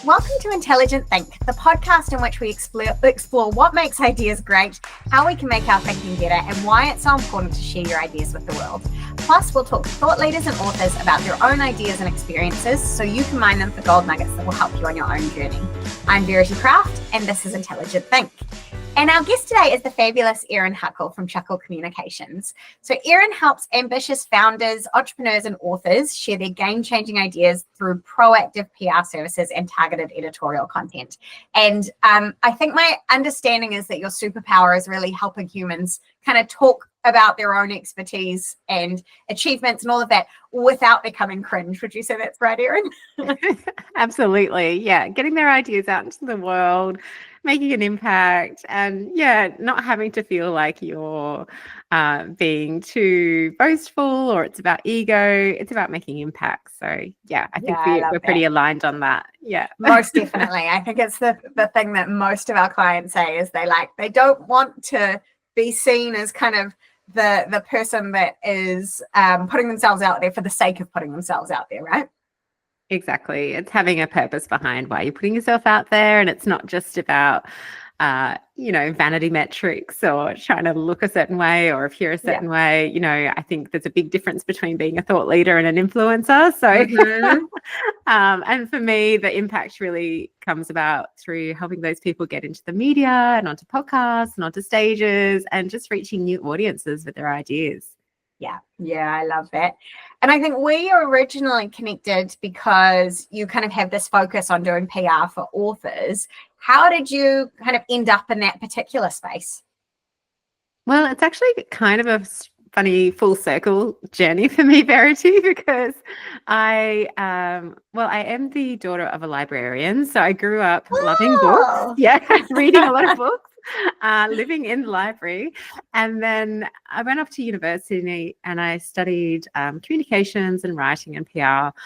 Welcome to Intelligent Think, the podcast in which we explore what makes ideas great, how we can make our thinking better, and why it's so important to share your ideas with the world. Plus, we'll talk to thought leaders and authors about their own ideas and experiences so you can mine them for gold nuggets that will help you on your own journey. I'm Verity, and this is Intelligent Think. And our guest today is the fabulous Erin Huckle from Chuckle Communications. So Erin helps ambitious founders, entrepreneurs, and authors share their game-changing ideas through proactive PR services and targeted editorial content. And I think my understanding is that your superpower is really helping humans kind of talk about their own expertise and achievements and all of that without becoming cringe. Would you say that's right, Erin? Absolutely. Yeah. Getting their ideas out into the world, making an impact, and not having to feel like you're being too boastful or it's about ego. It's about making impact. So I think we're pretty aligned on that. Yeah, most definitely. I think it's the thing that most of our clients say is they don't want to be seen as kind of the person that is putting themselves out there for the sake of putting themselves out there, right? Exactly. It's having a purpose behind why you're putting yourself out there. And it's not just about, vanity metrics or trying to look a certain way or appear a certain way. I think there's a big difference between being a thought leader and an influencer. So, and for me, the impact really comes about through helping those people get into the media and onto podcasts and onto stages and just reaching new audiences with their ideas. Yeah, I love that. And I think we originally connected because you kind of have this focus on doing PR for authors. How did you kind of end up in that particular space? Well, it's actually kind of a funny full circle journey for me, Verity, because I am the daughter of a librarian. So I grew up loving books, reading a lot of books. Living in the library, and then I went off to university and I studied communications and writing and PR,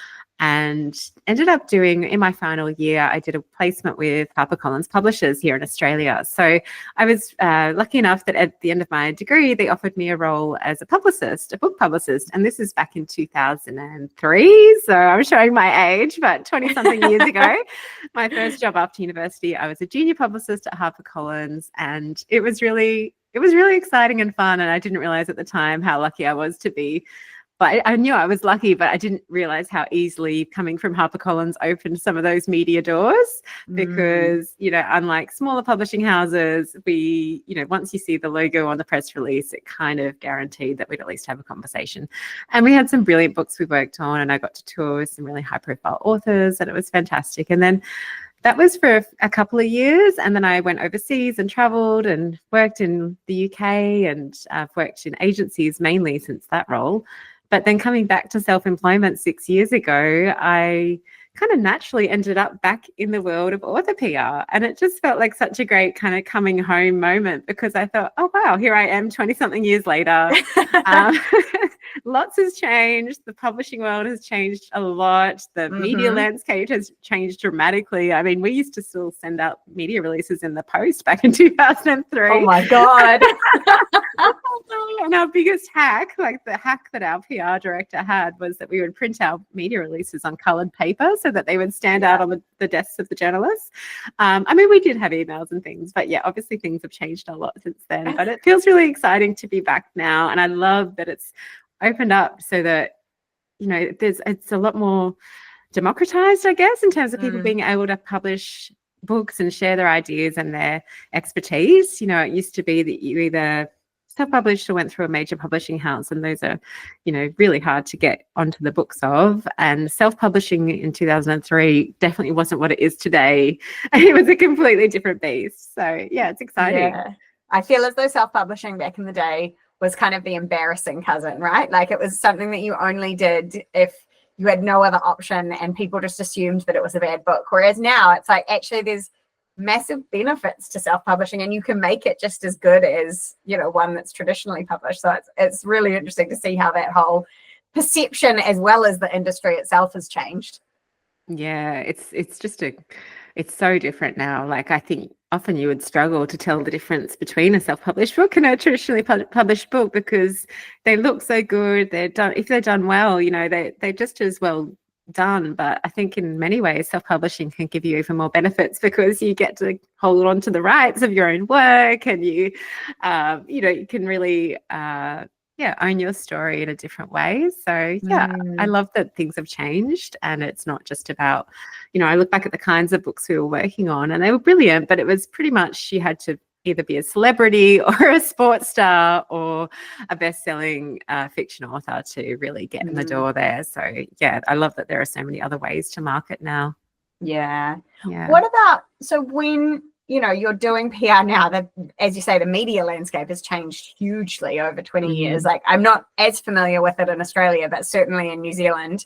and ended up doing, in my final year, I did a placement with HarperCollins publishers here in Australia. So I was lucky enough that at the end of my degree, they offered me a role as a publicist, a book publicist. And this is back in 2003. So I'm showing my age, but 20 something years ago, my first job after university, I was a junior publicist at HarperCollins. And it was really exciting and fun. And I didn't realize at the time how lucky I was to be. But I knew I was lucky, but I didn't realize how easily coming from HarperCollins opened some of those media doors because, unlike smaller publishing houses, we, once you see the logo on the press release, it kind of guaranteed that we'd at least have a conversation. And we had some brilliant books we worked on, and I got to tour with some really high profile authors, and it was fantastic. And then that was for a couple of years. And then I went overseas and traveled and worked in the UK, and I've worked in agencies mainly since that role. But then coming back to self-employment 6 years ago, I kind of naturally ended up back in the world of author PR. And it just felt like such a great kind of coming home moment because I thought, oh, wow, here I am 20-something years later. Lots has changed. The publishing world has changed a lot. The media landscape has changed dramatically. I mean, we used to still send out media releases in the post back in 2003. Oh, my God. And our biggest hack, like the hack that our PR director had, was that we would print our media releases on coloured paper so that they would stand out on the desks of the journalists. We did have emails and things, but obviously things have changed a lot since then. But it feels really exciting to be back now. And I love that it's opened up so that, it's a lot more democratized, I guess, in terms of people being able to publish books and share their ideas and their expertise. It used to be that you either self-published or went through a major publishing house, and those are, really hard to get onto the books of. And self-publishing in 2003 definitely wasn't what it is today. It was a completely different beast. So it's exciting. Yeah. I feel as though self-publishing back in the day was kind of the embarrassing cousin, right? Like it was something that you only did if you had no other option and people just assumed that it was a bad book. Whereas now it's like, actually there's massive benefits to self-publishing and you can make it just as good as, one that's traditionally published. So it's really interesting to see how that whole perception as well as the industry itself has changed. Yeah, it's so different now. Like I think often you would struggle to tell the difference between a self-published book and a traditionally published book because they look so good. They're done, if they're done well, they're just as well done. But I think in many ways, self-publishing can give you even more benefits because you get to hold on to the rights of your own work, and you can really own your story in a different way. So I love that things have changed, and it's not just about, I look back at the kinds of books we were working on and they were brilliant, but it was pretty much you had to either be a celebrity or a sports star or a best-selling fiction author to really get in the door there. So I love that there are so many other ways to market now. Yeah. What about, so when you're doing PR now, that, as you say, the media landscape has changed hugely over 20 years. Like, I'm not as familiar with it in Australia, but certainly in New Zealand,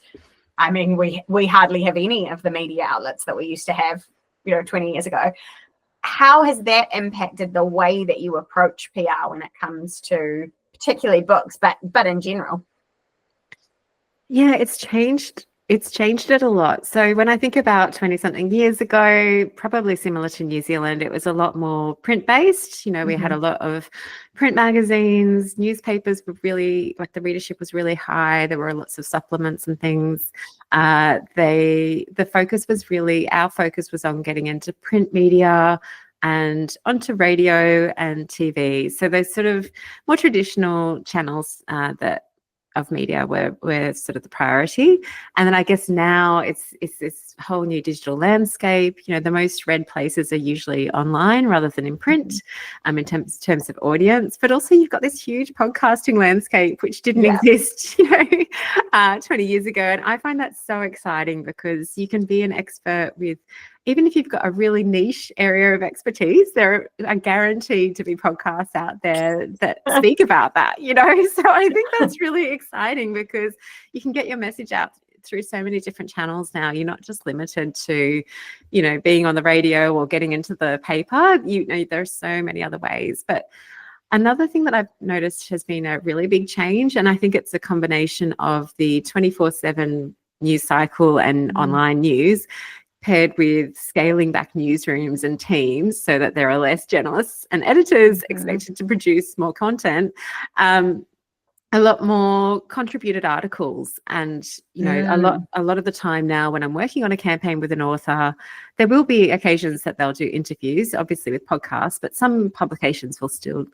I mean, we hardly have any of the media outlets that we used to have, 20 years ago. How has that impacted the way that you approach PR when it comes to particularly books, but in general? Yeah, it's changed. It's changed it a lot. So when I think about 20-something years ago, probably similar to New Zealand, it was a lot more print-based. We had a lot of print magazines, newspapers were really, like, the readership was really high. There were lots of supplements and things. Our focus was on getting into print media and onto radio and TV. So those sort of more traditional channels of media were sort of the priority. And then I guess now it's this whole new digital landscape. The most read places are usually online rather than in print, in terms of audience. But also you've got this huge podcasting landscape which didn't exist 20 years ago. And I find that so exciting because you can be an expert with, even if you've got a really niche area of expertise, there are guaranteed to be podcasts out there that speak about that, So I think that's really exciting because you can get your message out through so many different channels now. You're not just limited to, being on the radio or getting into the paper. There are so many other ways. But another thing that I've noticed has been a really big change, and I think it's a combination of the 24/7 news cycle and online news, paired with scaling back newsrooms and teams so that there are less journalists and editors expected to produce more content, a lot more contributed articles. And, a lot of the time now when I'm working on a campaign with an author, there will be occasions that they'll do interviews, obviously with podcasts, but some publications will still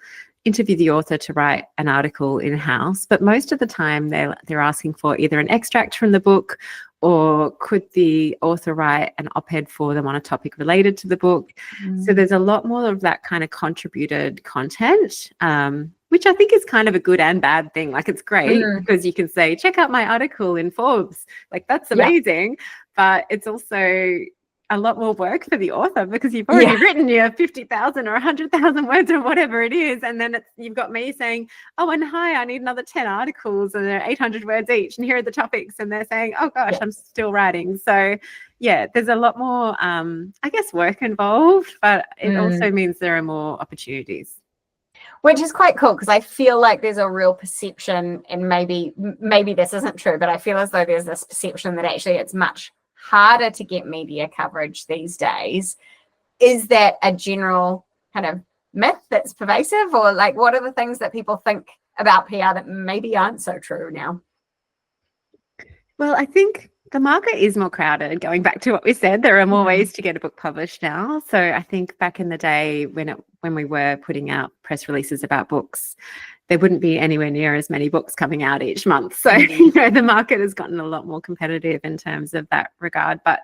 interview the author to write an article in-house. But most of the time they're asking for either an extract from the book, or could the author write an op-ed for them on a topic related to the book? So there's a lot more of that kind of contributed content, which I think is kind of a good and bad thing. Like, it's great because you can say, check out my article in Forbes. Like, that's amazing. But it's also a lot more work for the author because you've already written your 50,000 or 100,000 words or whatever it is. And then you've got me saying, oh, and hi, I need another 10 articles and they're 800 words each. And here are the topics. And they're saying, oh gosh, I'm still writing. So there's a lot more, I guess, work involved, but it also means there are more opportunities. Which is quite cool because I feel like there's a real perception, and maybe this isn't true, but I feel as though there's this perception that actually it's much harder to get media coverage these days. Is that a general kind of myth that's pervasive, or like what are the things that people think about PR that maybe aren't so true now? Well, I think the market is more crowded. Going back to what we said, there are more ways to get a book published now. So I think back in the day when we were putting out press releases about books, there wouldn't be anywhere near as many books coming out each month. So, the market has gotten a lot more competitive in terms of that regard. But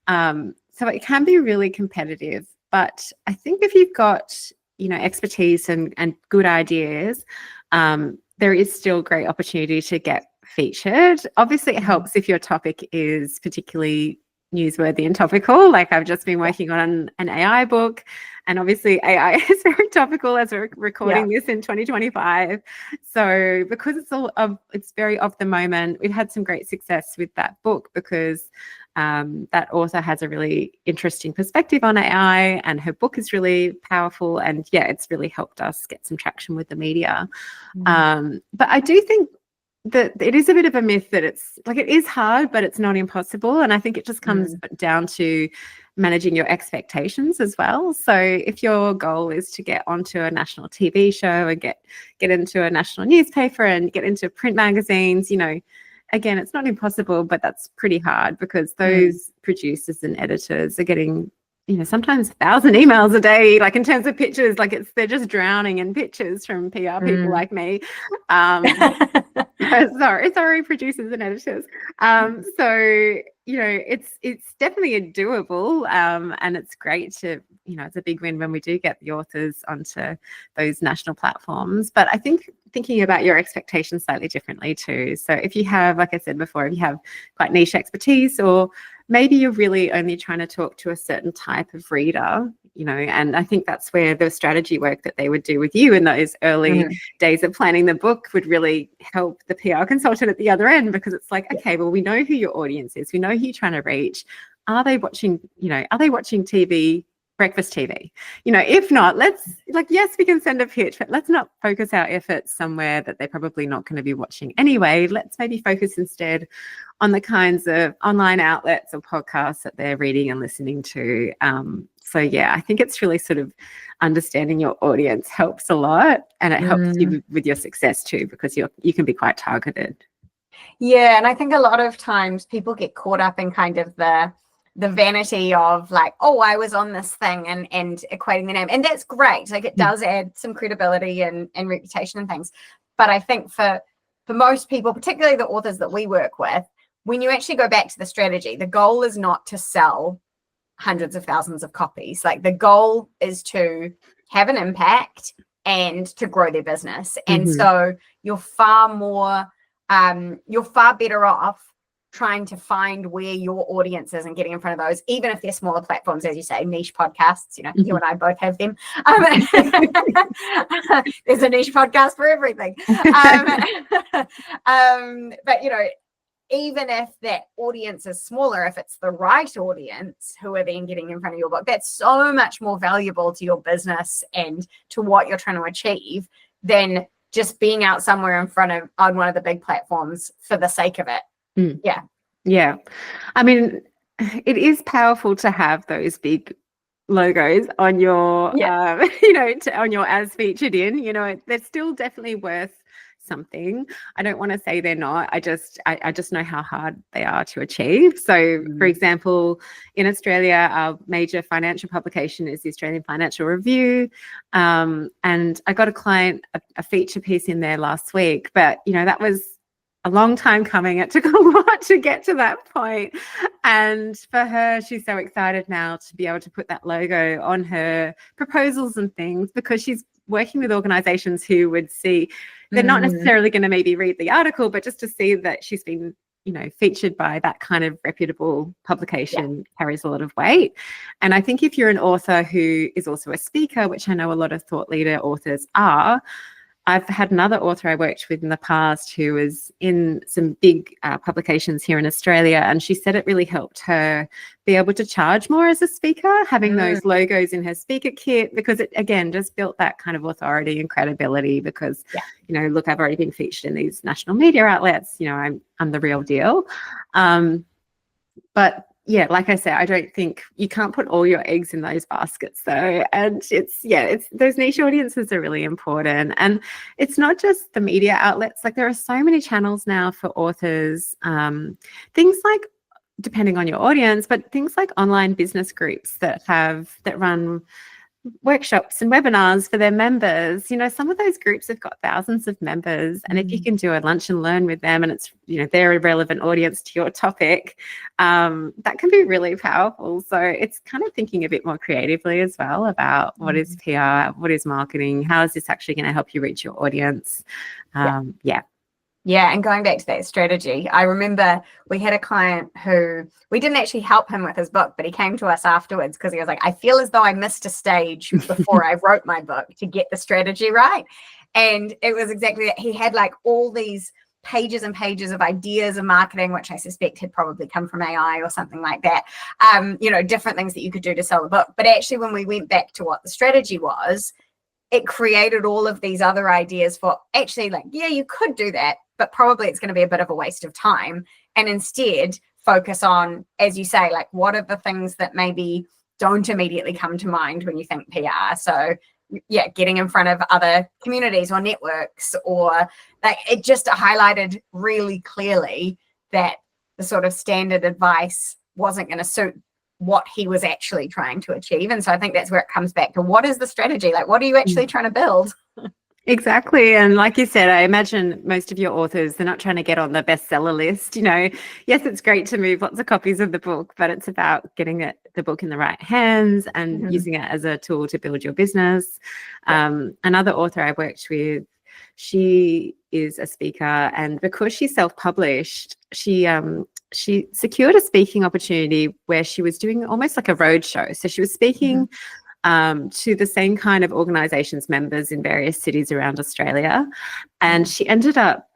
so it can be really competitive. But I think if you've got, expertise and good ideas, there is still great opportunity to get featured. Obviously, it helps if your topic is particularly newsworthy and topical. Like, I've just been working on an AI book, and obviously AI is very topical as we're recording this in 2025. So because it's very of the moment, we've had some great success with that book because that author has a really interesting perspective on AI, and her book is really powerful, and it's really helped us get some traction with the media. But I do think that it is a bit of a myth that it's like, it is hard, but it's not impossible. And I think it just comes down to managing your expectations as well. So if your goal is to get onto a national TV show and get into a national newspaper and get into print magazines, again, it's not impossible, but that's pretty hard because those producers and editors are getting, sometimes 1,000 emails a day, like in terms of pictures, like they're just drowning in pictures from PR people like me. Sorry, producers and editors. So, it's definitely a doable, and it's great to, it's a big win when we do get the authors onto those national platforms. But I think thinking about your expectations slightly differently too. So if you have, like I said before, if you have quite niche expertise, or maybe you're really only trying to talk to a certain type of reader, and I think that's where the strategy work that they would do with you in those early days of planning the book would really help the PR consultant at the other end, because it's like, okay, well, we know who your audience is. We know who you're trying to reach. Are they watching TV, breakfast TV? If not, yes, we can send a pitch, but let's not focus our efforts somewhere that they're probably not going to be watching anyway. Let's maybe focus instead on the kinds of online outlets or podcasts that they're reading and listening to. So yeah, I think it's really sort of understanding your audience helps a lot, and it helps you with your success too, because you can be quite targeted. Yeah, and I think a lot of times people get caught up in kind of the vanity of like, oh, I was on this thing, and equating the name, and that's great. Like, it does add some credibility and reputation and things. But I think for most people, particularly the authors that we work with, when you actually go back to the strategy, the goal is not to sell hundreds of thousands of copies. Like, the goal is to have an impact and to grow their business. And so you're far better off trying to find where your audience is and getting in front of those, even if they're smaller platforms, as you say, niche podcasts. You and I both have them. There's a niche podcast for everything. But even if that audience is smaller, if it's the right audience who are then getting in front of your book, that's so much more valuable to your business and to what you're trying to achieve than just being out somewhere on one of the big platforms for the sake of it. Yeah. I mean, it is powerful to have those big logos on your, on your as featured in. They're still definitely worth something. I don't want to say they're not. I just know how hard they are to achieve. So, for example, in Australia, our major financial publication is the Australian Financial Review, and I got a client a feature piece in there last week, but that was a long time coming. It took a lot to get to that point. And for her, she's so excited now to be able to put that logo on her proposals and things, because she's working with organizations who would see, they're not necessarily going to maybe read the article, but just to see that she's been, featured by that kind of reputable publication carries a lot of weight. And I think if you're an author who is also a speaker, which I know a lot of thought leader authors are, I've had another author I worked with in the past who was in some big publications here in Australia, and she said it really helped her be able to charge more as a speaker, having those logos in her speaker kit, because it, again, just built that kind of authority and credibility because, look, I've already been featured in these national media outlets, I'm the real deal. But yeah, like I said, I don't think you can't put all your eggs in those baskets though. And it's those niche audiences are really important. And it's not just the media outlets. Like, there are so many channels now for authors, things like, depending on your audience, but things like online business groups that run workshops and webinars for their members. Some of those groups have got thousands of members, and if you can do a lunch and learn with them, and it's they're a relevant audience to your topic, that can be really powerful. So it's kind of thinking a bit more creatively as well about what is PR, what is marketing, how is this actually going to help you reach your audience. Yeah, and going back to that strategy, I remember we had a client who we didn't actually help him with his book, but he came to us afterwards because he was like, I feel as though I missed a stage before I wrote my book to get the strategy right. And it was exactly that. He had like all these pages and pages of ideas of marketing, which I suspect had probably come from AI or something like that. Different things that you could do to sell the book. But actually, when we went back to what the strategy was, it created all of these other ideas for actually like, yeah, you could do that, but probably it's going to be a bit of a waste of time. And instead focus on, as you say, like, what are the things that maybe don't immediately come to mind when you think PR? So getting in front of other communities or networks, or like it just highlighted really clearly that the sort of standard advice wasn't going to suit what he was actually trying to achieve. And so I think that's where it comes back to, what is the strategy? Like, what are you actually trying to build? Exactly. And like you said, I imagine most of your authors, they're not trying to get on the bestseller list. Yes, it's great to move lots of copies of the book, but it's about getting the book in the right hands and using it as a tool to build your business. Another author I worked with, she is a speaker, and because she's self-published, she secured a speaking opportunity where she was doing almost like a road show. So she was speaking to the same kind of organizations members in various cities around Australia. And she ended up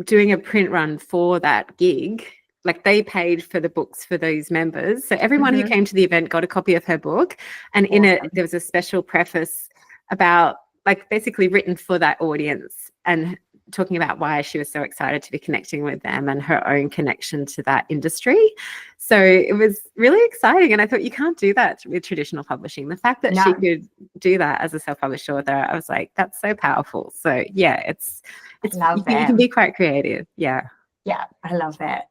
doing a print run for that gig. Like, they paid for the books for those members. So everyone who came to the event got a copy of her book. And in it, there was a special preface about, like, basically written for that audience and talking about why she was so excited to be connecting with them and her own connection to that industry. So it was really exciting. And I thought, you can't do that with traditional publishing. The fact that she could do that as a self-published author, I was like, that's so powerful. So yeah, it's you can be quite creative. Yeah. Yeah, I love that.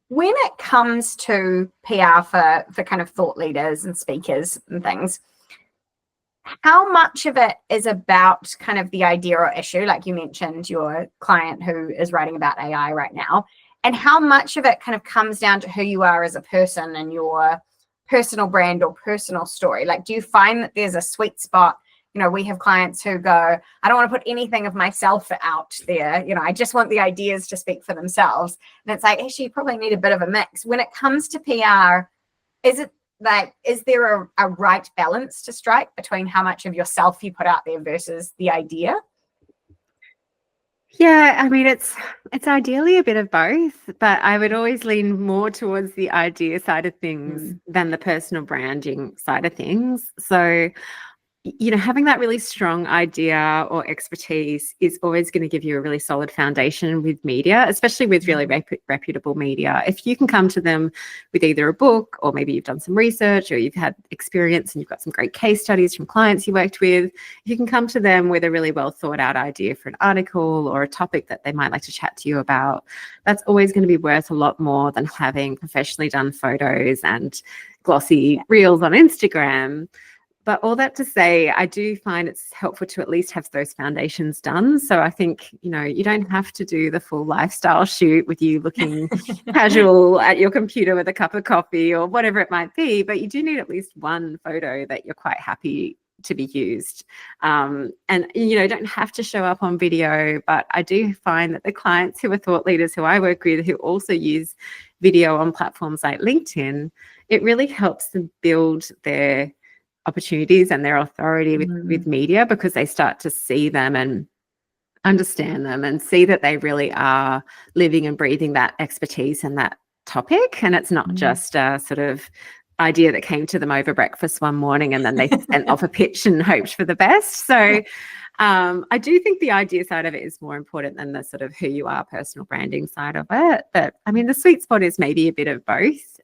When it comes to PR for kind of thought leaders and speakers and things, how much of it is about kind of the idea or issue, like you mentioned your client who is writing about AI right now, and how much of it kind of comes down to who you are as a person and your personal brand or personal story? Like, do you find that there's a sweet spot? We have clients who go, I don't want to put anything of myself out there. I just want the ideas to speak for themselves. And it's like, actually, you probably need a bit of a mix. When it comes to PR, is there a right balance to strike between how much of yourself you put out there versus the idea? Yeah, I mean, it's ideally a bit of both, but I would always lean more towards the idea side of things than the personal branding side of things. So, having that really strong idea or expertise is always going to give you a really solid foundation with media, especially with really reputable media. If you can come to them with either a book, or maybe you've done some research, or you've had experience and you've got some great case studies from clients you worked with, if you can come to them with a really well thought out idea for an article or a topic that they might like to chat to you about, that's always going to be worth a lot more than having professionally done photos and glossy reels on Instagram. But all that to say, I do find it's helpful to at least have those foundations done. So I think, you don't have to do the full lifestyle shoot with you looking casual at your computer with a cup of coffee or whatever it might be, but you do need at least one photo that you're quite happy to be used. And, don't have to show up on video, but I do find that the clients who are thought leaders who I work with, who also use video on platforms like LinkedIn, it really helps them build their opportunities and their authority with media, because they start to see them and understand them and see that they really are living and breathing that expertise and that topic. And it's not just a sort of idea that came to them over breakfast one morning and then they sent off a pitch and hoped for the best. So I do think the idea side of it is more important than the sort of who you are personal branding side of it. But I mean, the sweet spot is maybe a bit of both,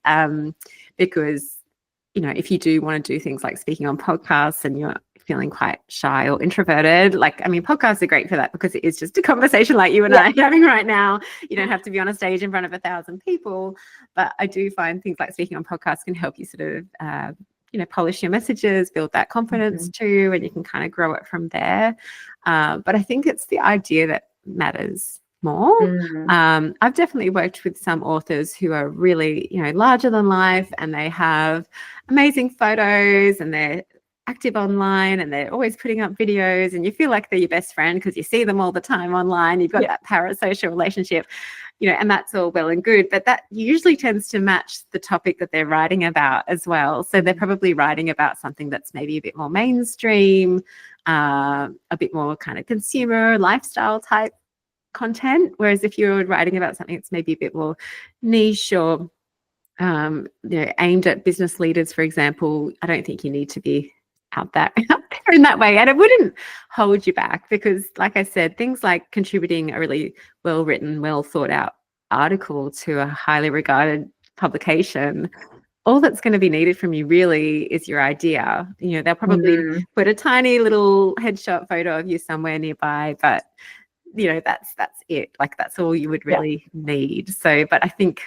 because if you do want to do things like speaking on podcasts and you're feeling quite shy or introverted, podcasts are great for that, because it is just a conversation like you and I are having right now. You don't have to be on a stage in front of 1,000 people. But I do find things like speaking on podcasts can help you sort of, polish your messages, build that confidence too, and you can kind of grow it from there. But I think it's the idea that matters more. I've definitely worked with some authors who are really, larger than life, and they have amazing photos and they're active online and they're always putting up videos, and you feel like they're your best friend because you see them all the time online. You've got that parasocial relationship, and that's all well and good, but that usually tends to match the topic that they're writing about as well. So they're probably writing about something that's maybe a bit more mainstream, a bit more kind of consumer lifestyle type content, whereas if you're writing about something that's maybe a bit more niche or aimed at business leaders, for example, I don't think you need to be out there in that way, and it wouldn't hold you back, because like I said, things like contributing a really well written, well thought out article to a highly regarded publication all that's going to be needed from you really is your idea. They'll probably put a tiny little headshot photo of you somewhere nearby, but that's it. Like, that's all you would really need. So, but I think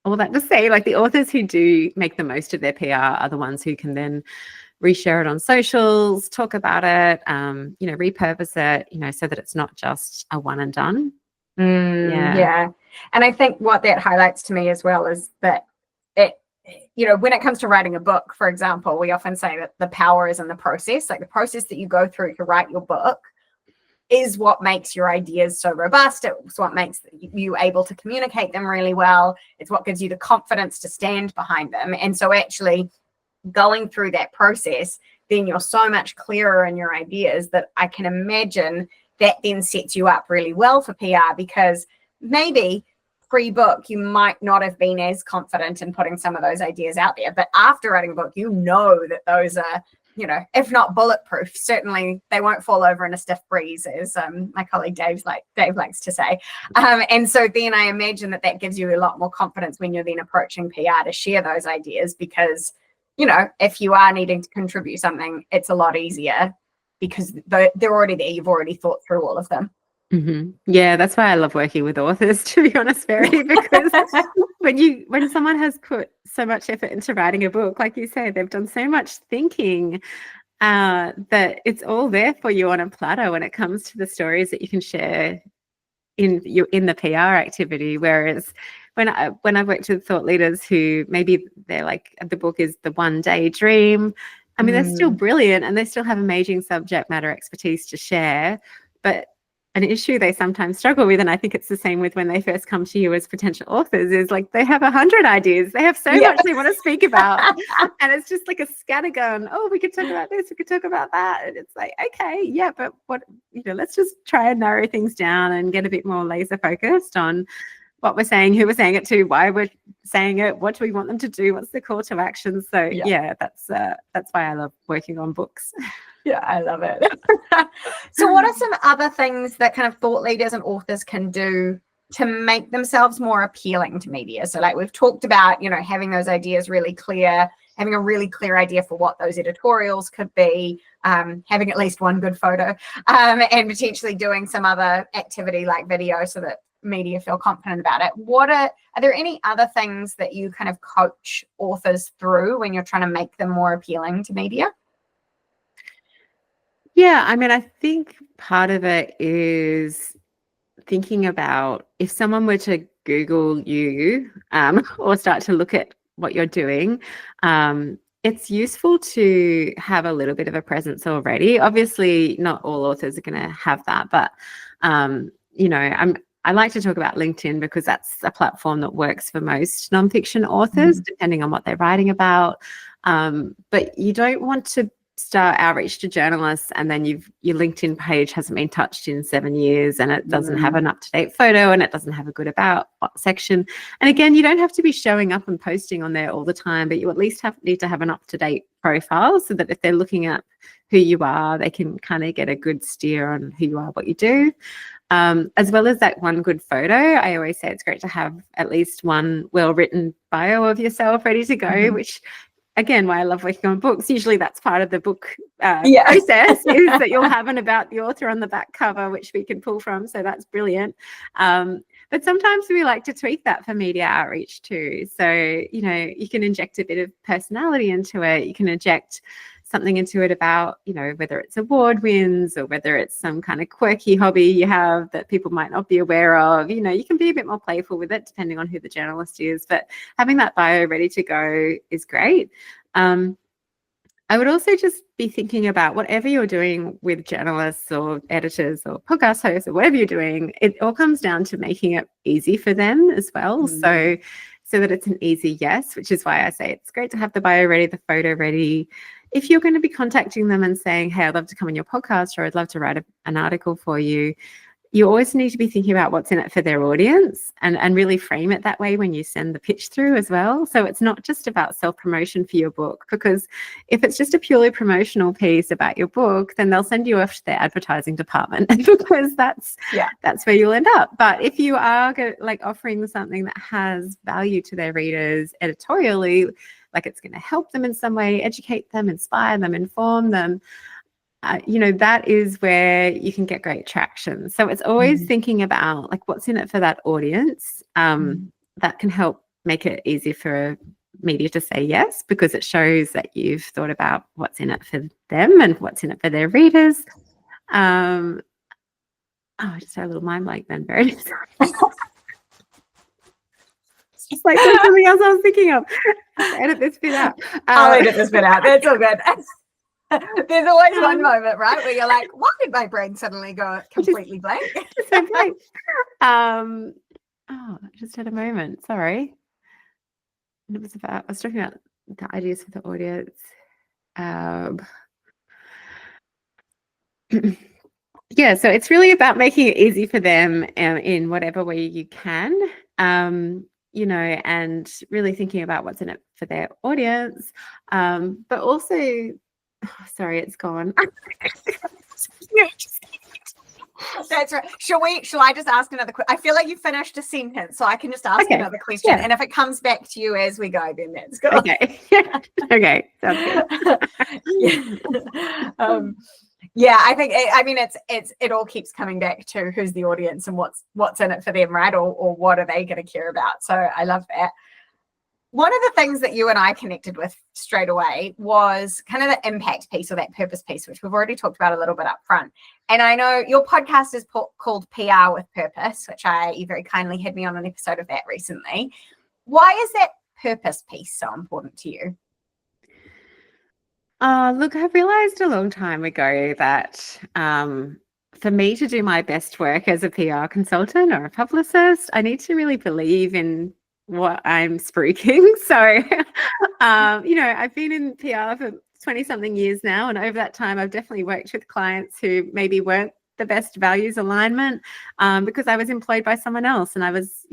all that to say, like, the authors who do make the most of their PR are the ones who can then reshare it on socials, talk about it, repurpose it, so that it's not just a one and done. Yeah. And I think what that highlights to me as well is that when it comes to writing a book, for example, we often say that the power is in the process. Like, the process that you go through to write your book is what makes your ideas so robust. It's what makes you able to communicate them really well. It's what gives you the confidence to stand behind them. And so actually going through that process, then you're so much clearer in your ideas that I can imagine that then sets you up really well for PR, because maybe pre-book you might not have been as confident in putting some of those ideas out there, but after writing a book, that those are, if not bulletproof, certainly they won't fall over in a stiff breeze, as my colleague Dave likes to say. And so then I imagine that gives you a lot more confidence when you're then approaching PR to share those ideas, because if you are needing to contribute something, it's a lot easier because they're already there. You've already thought through all of them. Mm-hmm. Yeah, that's why I love working with authors, to be honest, Verity, because when someone has put so much effort into writing a book, like you say, they've done so much thinking that it's all there for you on a platter when it comes to the stories that you can share in the PR activity. Whereas when I've worked with thought leaders who maybe they're like, the book is the one day dream. I mean, they're still brilliant and they still have amazing subject matter expertise to share, but an issue they sometimes struggle with, and I think it's the same with when they first come to you as potential authors, is like they have 100 ideas. They have so much they want to speak about. And it's just like a scattergun. Oh, we could talk about this, we could talk about that. And it's like, okay, yeah, but what, let's just try and narrow things down and get a bit more laser focused on what we're saying, who we're saying it to, why we're saying it, what do we want them to do, what's the call to action. So that's why I love working on books. Yeah, I love it. So what are some other things that kind of thought leaders and authors can do to make themselves more appealing to media? So like we've talked about, having those ideas really clear, having a really clear idea for what those editorials could be, having at least one good photo, and potentially doing some other activity like video so that media feel confident about it. Are there any other things that you kind of coach authors through when you're trying to make them more appealing to media? Yeah, I mean, I think part of it is thinking about if someone were to Google you or start to look at what you're doing, it's useful to have a little bit of a presence already. Obviously, not all authors are going to have that, but I like to talk about LinkedIn because that's a platform that works for most nonfiction authors, depending on what they're writing about. But you don't want to start outreach to journalists and then your LinkedIn page hasn't been touched in 7 years and it doesn't have an up-to-date photo and it doesn't have a good about section. And again, you don't have to be showing up and posting on there all the time, but you at least need to have an up-to-date profile so that if they're looking at who you are, they can kind of get a good steer on who you are, what you do. As well as that one good photo, I always say it's great to have at least one well-written bio of yourself ready to go, which again, why I love working on books. Usually that's part of the book process is that you'll have an about the author on the back cover, which we can pull from. So that's brilliant. But sometimes we like to tweak that for media outreach too. So, you can inject a bit of personality into it. You can inject something into it about, whether it's award wins or whether it's some kind of quirky hobby you have that people might not be aware of. You can be a bit more playful with it depending on who the journalist is, but having that bio ready to go is great. I would also just be thinking about whatever you're doing with journalists or editors or podcast hosts or whatever you're doing, it all comes down to making it easy for them as well. So that it's an easy yes, which is why I say it's great to have the bio ready, the photo ready. If you're going to be contacting them and saying, hey, I'd love to come on your podcast or I'd love to write an article for you, you always need to be thinking about what's in it for their audience, and really frame it that way when you send the pitch through as well. So it's not just about self-promotion for your book, because if it's just a purely promotional piece about your book, then they'll send you off to their advertising department because that's where you'll end up. But if you are like offering something that has value to their readers editorially, like it's going to help them in some way, educate them, inspire them, inform them, that is where you can get great traction. So it's always thinking about like what's in it for that audience. That can help make it easy for media to say yes, because it shows that you've thought about what's in it for them and what's in it for their readers. I just had a little mind blank then, Verity. It's like something else I was thinking of. Edit this bit out. I'll edit this bit out. That's all good. There's always one moment, right, where you're like, why did my brain suddenly go completely blank? It's okay. I just had a moment. Sorry. It was about, I was talking about the ideas for the audience. Yeah, so it's really about making it easy for them in whatever way you can, and really thinking about what's in it for their audience, but also, sorry, it's gone. That's right. Shall I just ask another question? I feel like you finished a sentence, so I can just ask another question. Yeah. And if it comes back to you as we go, then that's good. Okay. Okay. Sounds good. I think it all keeps coming back to who's the audience and what's in it for them, right? Or what are they going to care about? So I love that. One of the things that you and I connected with straight away was kind of the impact piece or that purpose piece, which we've already talked about a little bit up front. And I know your podcast is called PR with Purpose, which you very kindly had me on an episode of that recently. Why is that purpose piece so important to you? Look, I realized a long time ago that for me to do my best work as a PR consultant or a publicist, I need to really believe in what I'm spruiking. So, I've been in PR for 20-something years now, and over that time, I've definitely worked with clients who maybe weren't the best values alignment because I was employed by someone else, and I was,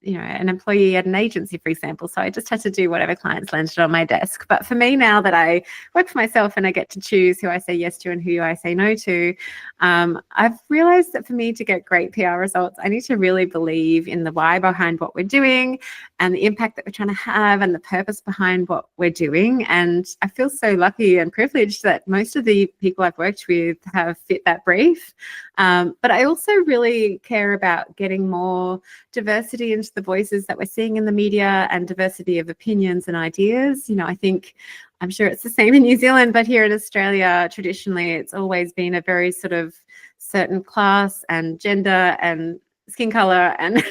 an employee at an agency, for example. So I just had to do whatever clients landed on my desk. But for me, now that I work for myself and I get to choose who I say yes to and who I say no to, I've realized that for me to get great PR results, I need to really believe in the why behind what we're doing and the impact that we're trying to have and the purpose behind what we're doing. And I feel so lucky and privileged that most of the people I've worked with have fit that brief. But I also really care about getting more diversity into the voices that we're seeing in the media and diversity of opinions and ideas. I'm sure it's the same in New Zealand, but here in Australia, traditionally, it's always been a very sort of certain class and gender and skin color and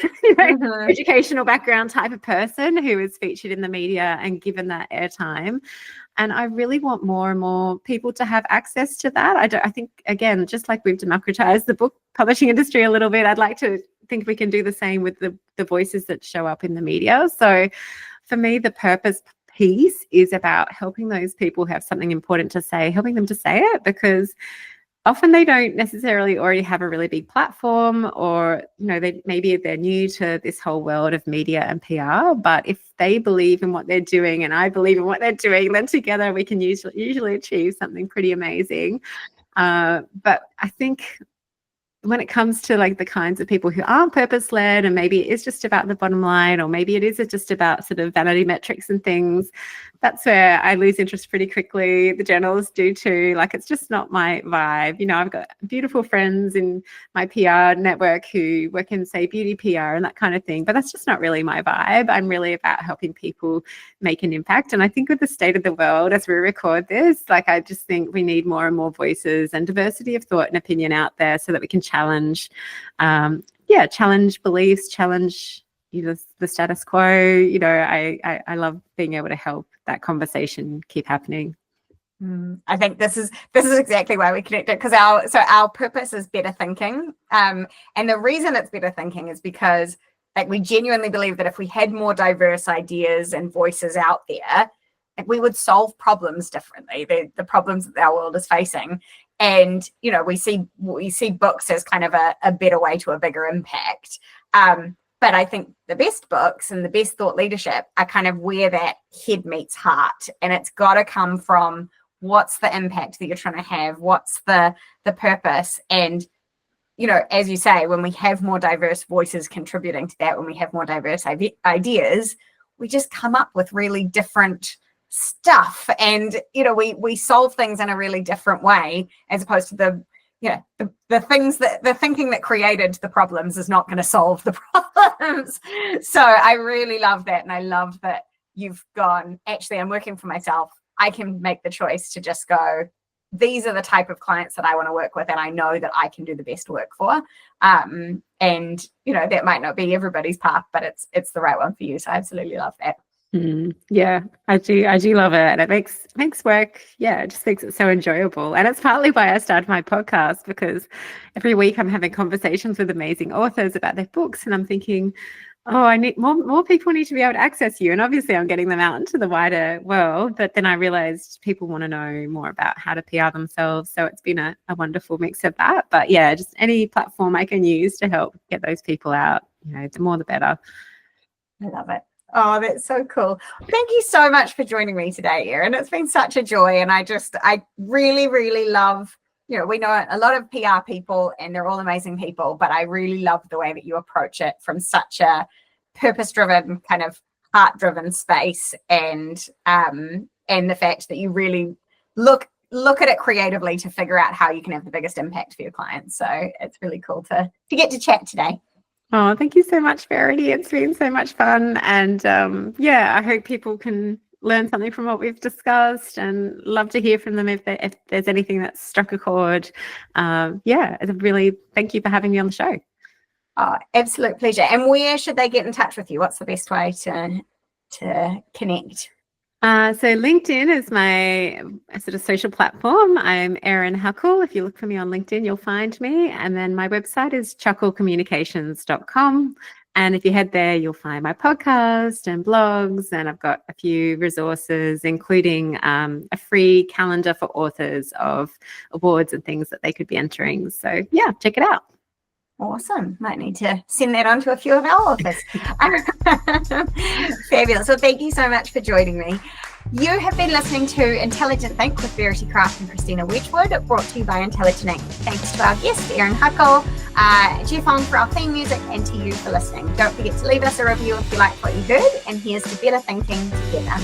educational background type of person who is featured in the media and given that airtime. And I really want more and more people to have access to that. I think, again, just like we've democratized the book publishing industry a little bit, I'd like to think we can do the same with the voices that show up in the media. So for me, the purpose piece is about helping those people who have something important to say, helping them to say it, because often they don't necessarily already have a really big platform, or maybe they're new to this whole world of media and PR. But if they believe in what they're doing and I believe in what they're doing, then together we can usually achieve something pretty amazing. But I think when it comes to like the kinds of people who aren't purpose-led, and maybe it's just about the bottom line, or maybe it is just about sort of vanity metrics and things, that's where I lose interest pretty quickly. The journalists do too. Like, it's just not my vibe. I've got beautiful friends in my PR network who work in, say, beauty PR and that kind of thing, but that's just not really my vibe. I'm really about helping people make an impact. And I think with the state of the world as we record this, like, I just think we need more and more voices and diversity of thought and opinion out there so that we can challenge beliefs, challenge the status quo. I love being able to help that conversation keep happening. I think this is exactly why we connected, because our purpose is better thinking, and the reason it's better thinking is because, like, we genuinely believe that if we had more diverse ideas and voices out there, we would solve problems differently, the problems that our world is facing. And, we see books as kind of a better way to a bigger impact. But I think the best books and the best thought leadership are kind of where that head meets heart. And it's got to come from what's the impact that you're trying to have, what's the purpose. And, as you say, when we have more diverse voices contributing to that, when we have more diverse ideas, we just come up with really different stuff. And, we solve things in a really different way, as opposed to the thinking that created the problems is not going to solve the problems. So I really love that. And I love that you've gone, actually, I'm working for myself. I can make the choice to just go, these are the type of clients that I want to work with. And I know that I can do the best work for. And, that might not be everybody's path, but it's the right one for you. So I absolutely love that. Yeah, I do love it. And it makes work, it just makes it so enjoyable. And it's partly why I started my podcast, because every week I'm having conversations with amazing authors about their books, and I'm thinking, I need more people need to be able to access you. And obviously I'm getting them out into the wider world, but then I realized people want to know more about how to PR themselves. So it's been a wonderful mix of that. But yeah, just any platform I can use to help get those people out, the more the better. I love it. Oh, that's so cool. Thank you so much for joining me today, Erin. It's been such a joy. And I really, really love, we know a lot of PR people and they're all amazing people, but I really love the way that you approach it from such a purpose-driven, kind of heart-driven space. And the fact that you really look at it creatively to figure out how you can have the biggest impact for your clients. So it's really cool to get to chat today. Oh, thank you so much, Verity. It's been so much fun. And I hope people can learn something from what we've discussed, and love to hear from them if there's anything that's struck a chord. Really thank you for having me on the show. Oh, absolute pleasure. And where should they get in touch with you? What's the best way to connect? So LinkedIn is my sort of social platform. I'm Erin Huckle. If you look for me on LinkedIn, you'll find me. And then my website is chucklecommunications.com. And if you head there, you'll find my podcast and blogs. And I've got a few resources, including a free calendar for authors of awards and things that they could be entering. So check it out. Awesome. Might need to send that on to a few of our authors. Fabulous. Well, thank you so much for joining me. You have been listening to Intelligent Think with Verity Craft and Christina Wedgwood, brought to you by Intelligent Inc. Thanks to our guest, Erin Huckle, Jeff Ong for our theme music, and to you for listening. Don't forget to leave us a review if you like what you heard, and here's to better thinking together.